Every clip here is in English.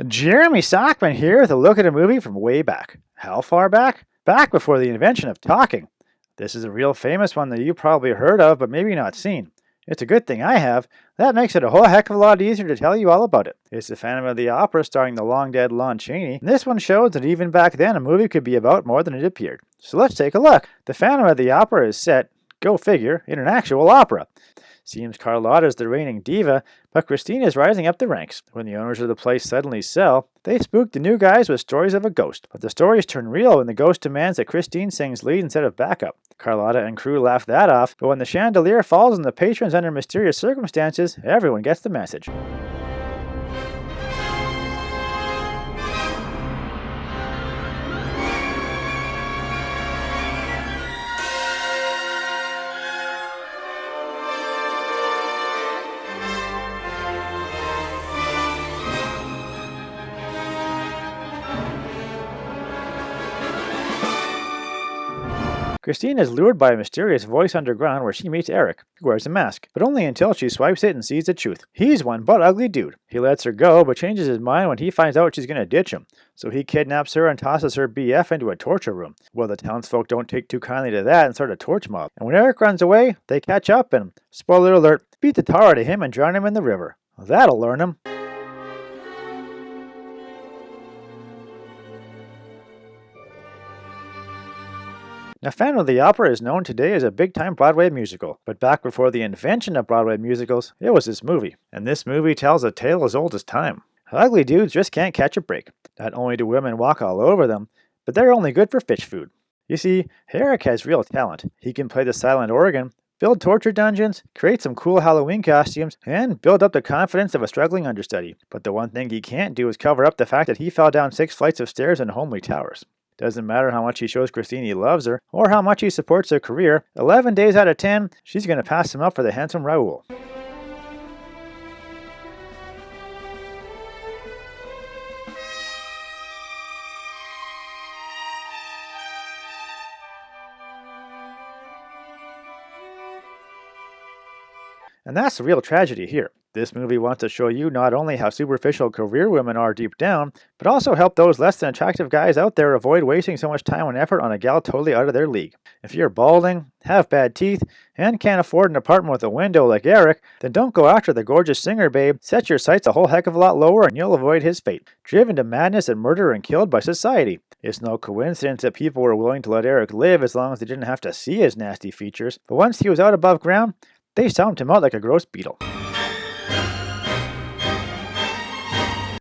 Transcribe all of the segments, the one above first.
Jeremy Stockman here with a look at a movie from way back. How far back? Back before the invention of talking. This is a real famous one that you probably heard of, but maybe not seen. It's a good thing I have. That makes it a whole heck of a lot easier to tell you all about it. It's the Phantom of the Opera starring the long-dead Lon Chaney, and this one shows that even back then a movie could be about more than it appeared. So let's take a look. The Phantom of the Opera is set, go figure, in an actual opera. Seems Carlotta is the reigning diva, but Christine is rising up the ranks. When the owners of the place suddenly sell, they spook the new guys with stories of a ghost. But the stories turn real when the ghost demands that Christine sings lead instead of backup. Carlotta and crew laugh that off, but when the chandelier falls and the patrons under mysterious circumstances, everyone gets the message. Christine is lured by a mysterious voice underground where she meets Eric, who wears a mask, but only until she swipes it and sees the truth. He's one but ugly dude. He lets her go, but changes his mind when he finds out she's gonna ditch him. So he kidnaps her and tosses her BF into a torture room. Well, the townsfolk don't take too kindly to that and start a torch mob. And when Eric runs away, they catch up and, spoiler alert, beat the tar out of him and drown him in the river. That'll learn him. Now, Phantom of the Opera is known today as a big-time Broadway musical, but back before the invention of Broadway musicals, it was this movie. And this movie tells a tale as old as time. Ugly dudes just can't catch a break. Not only do women walk all over them, but they're only good for fish food. You see, Eric has real talent. He can play the silent organ, build torture dungeons, create some cool Halloween costumes, and build up the confidence of a struggling understudy. But the one thing he can't do is cover up the fact that he fell down 6 flights of stairs in homely towers. Doesn't matter how much he shows Christine he loves her, or how much he supports her career, 11 days out of 10, she's going to pass him up for the handsome Raoul. And that's the real tragedy here. This movie wants to show you not only how superficial career women are deep down, but also help those less than attractive guys out there avoid wasting so much time and effort on a gal totally out of their league. If you're balding, have bad teeth, and can't afford an apartment with a window like Eric, then don't go after the gorgeous singer babe. Set your sights a whole heck of a lot lower and you'll avoid his fate. Driven to madness and murder and killed by society. It's no coincidence that people were willing to let Eric live as long as they didn't have to see his nasty features, but once he was out above ground, they stomped him out like a gross beetle.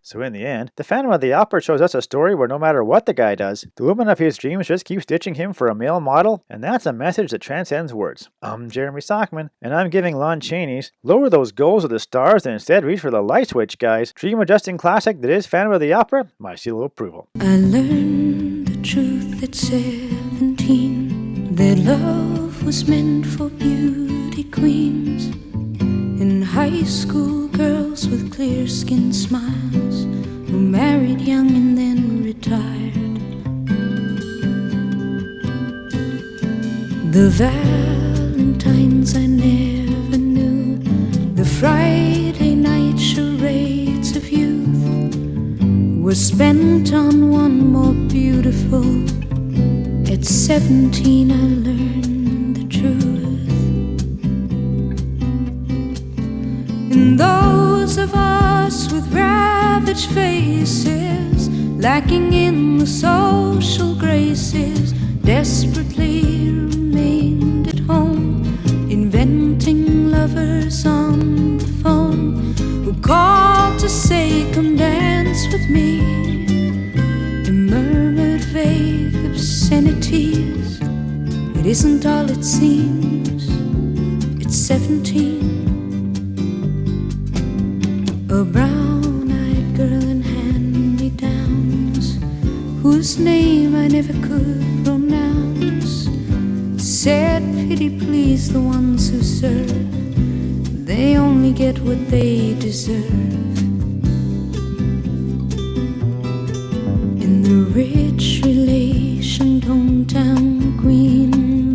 So in the end, the Phantom of the Opera shows us a story where no matter what the guy does, the woman of his dreams just keeps ditching him for a male model, and that's a message that transcends words. I'm Jeremy Stockman, and I'm giving Lon Chaney's Lower Those Goals of the Stars and Instead Reach for the Light Switch guys dream-adjusting classic that is Phantom of the Opera my seal of approval. I learned the truth at 17, that love was meant for beauty queens. In high school, girls with clear-skinned smiles who married young and then retired. The Valentines I never knew, the Friday night charades of youth, were spent on one more beautiful. At 17 I learned the truth. And those of us with ravaged faces, lacking in the social graces, desperately remained at home, inventing lovers on the phone, who called to say, come dance with me, and murmured vague obscenities. It isn't all it seems, it's 17. A brown-eyed girl in hand-me-downs, whose name I never could pronounce, said, pity please the ones who serve, they only get what they deserve. In the